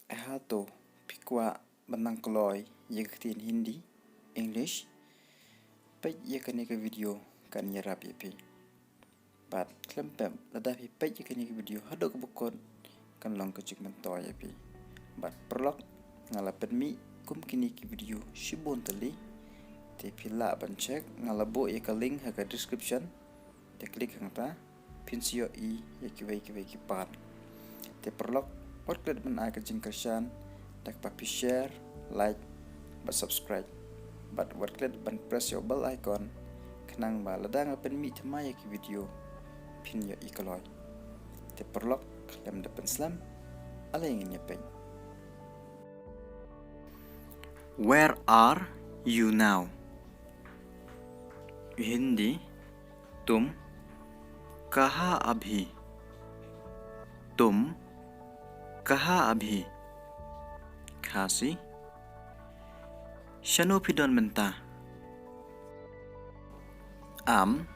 Hato pikwa benang kloi ye ketin Hindi, English, peit ye kene ke video kan nyerap ye pi. Bat klempem lada pi peit ye kene ke video hado ke bukon kan long kecik mentoy ye pi. Bat perlok ngala penmi kum kini ke video shibon tali te pila ban check ngala bo ye ka link ha ka description te klik hang ta pinsio I ye ki pan. Te perlok pot klet ben ai ka jingkersan tak papi share, like, but subscribe. But what klet ban press your bell icon kenang ba ladang apen mi thama ki video pin yo ikaloi. Te perlok lem depan slam ala ingin nyepeng. Where are you now? Hindi तुम कहाँ अभी? तुम कहाँ अभी? Khasi Shano pidon menta. I'm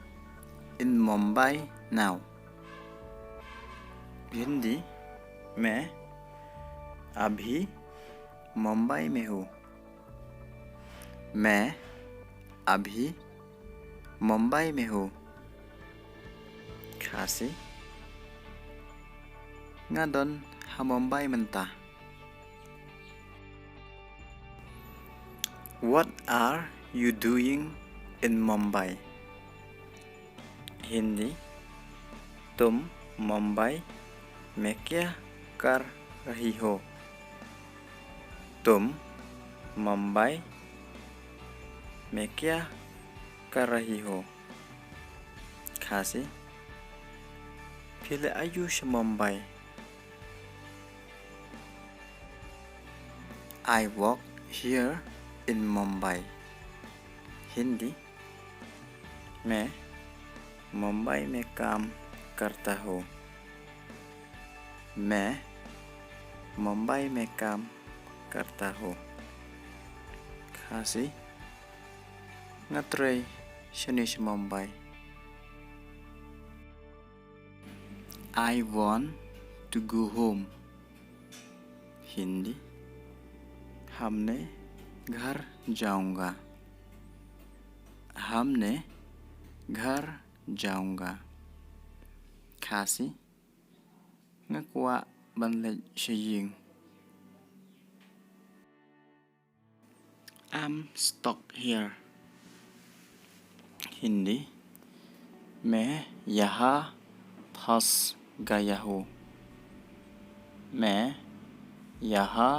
in Mumbai now. Hindi मैं अभी मुंबई में हूँ. मैं अभी मुंबई में हूँ. Khasi ngadon ha Mumbai menta. What are you doing in Mumbai? Hindi तुम मुंबई में क्या कर रही हो? तुम मुंबई में क्या कर रही हो? Khasi Pila ayush Mumbai. I work here in Mumbai. Hindi मैं मुंबई में काम करता हूँ. मैं मुंबई में काम करता हूँ. Khasi ngatray shanish Mumbai. I want to go home. Hindi हमने घर जाऊंगा. हमने घर जाऊंगा. Khasi ngakwa banle shaying. I'm stuck here. Hindi मैं यहाँ फंस गया हूँ. मैं यहाँ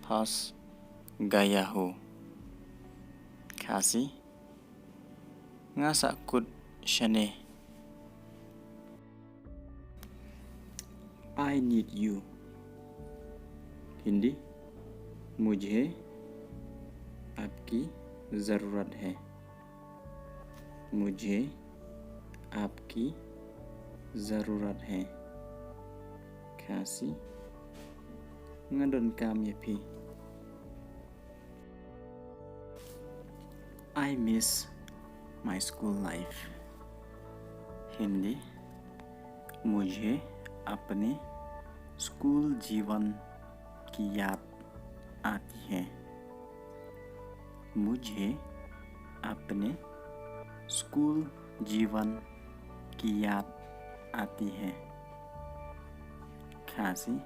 फंस गया हूँ. Khasi ngasa kud shane. I need you. Hindi मुझे आपकी ज़रूरत है. मुझे आपकी ज़रूरत है. Khasi ngadon kam ye pi. I miss my school life. Hindi मुझे अपने स्कूल जीवन की याद आती है. मुझे अपने स्कूल जीवन की याद आती है. Khasi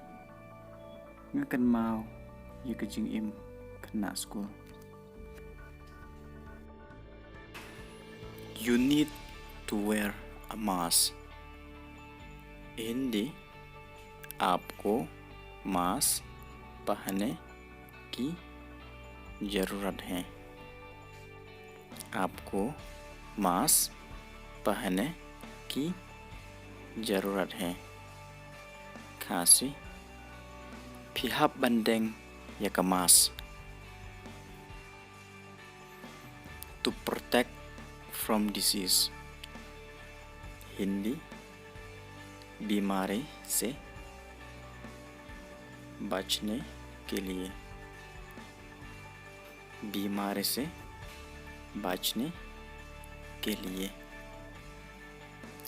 ngakan mau ye kejing im kena school. You need to wear a mask. Hindi आपको मास्क पहनने की ज़रूरत है. आपको मास्क पहनने की ज़रूरत है. Khasi pihak bandeng ya kemas. To protect from disease. Hindi बीमारी से बचने के लिए. बीमारी से बचने के लिए.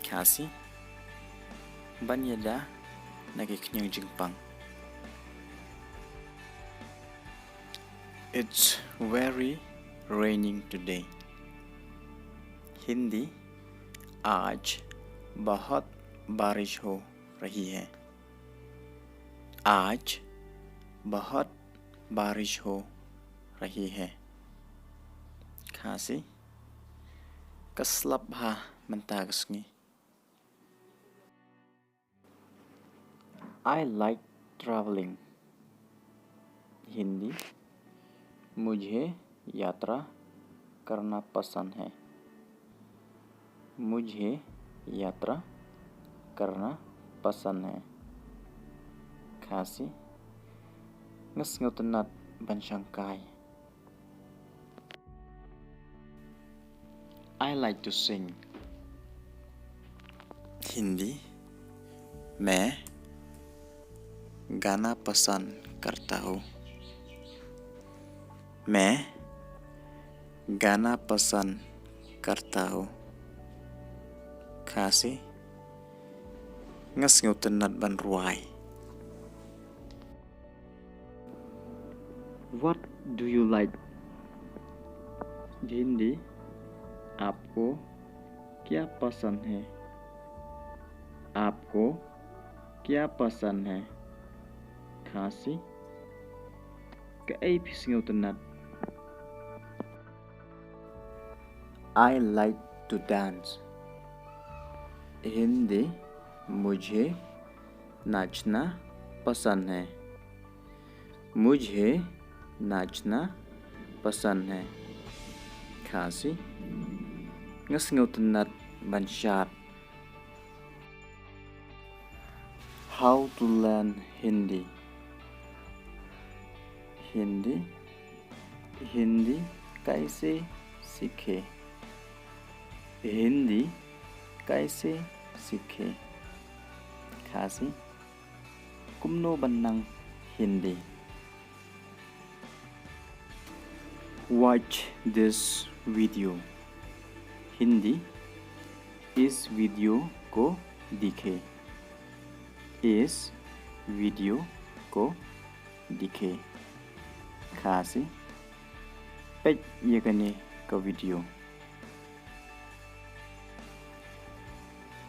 Khasi banyada nagiknyang jingpang. It's very raining today. Hindi आज बहुत बारिश हो रही है. आज बहुत बारिश हो रही है. khasi kaslabha mentagasngi. I like traveling. Hindi मुझे यात्रा करना पसंद है. मुझे यात्रा करना पसंद है. khasi ngasngotenat bansangkai. I like to sing. Hindi मैं गाना पसंद करता हूँ. मैं गाना पसंद करता हूँ. khasi ngasngotenat banruai. What do you like? Hindi आपको क्या पसंद है? आपको क्या पसंद है? khasi kaipsngotenat. I like to dance. Hindi मुझे नाचना पसंद है. मुझे नाचना पसंद है. khasi ngasngotenat banshat. How to learn Hindi? Hindi Hindi कैसे सीखे? हिंदी कैसे सीखे? khasi Kumno benang Hindi. Watch this video. Hindi इस वीडियो को दिखे. इस वीडियो को दिखे. khasi peit yakane ka video.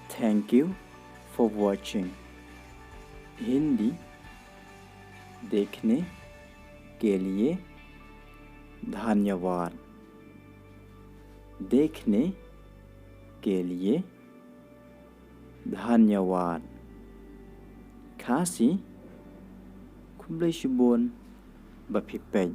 Thank you for watching. Hindi देखने के लिए धन्यवाद. देखने के लिए धन्यवाद. khasi kumlai shibon bapipei.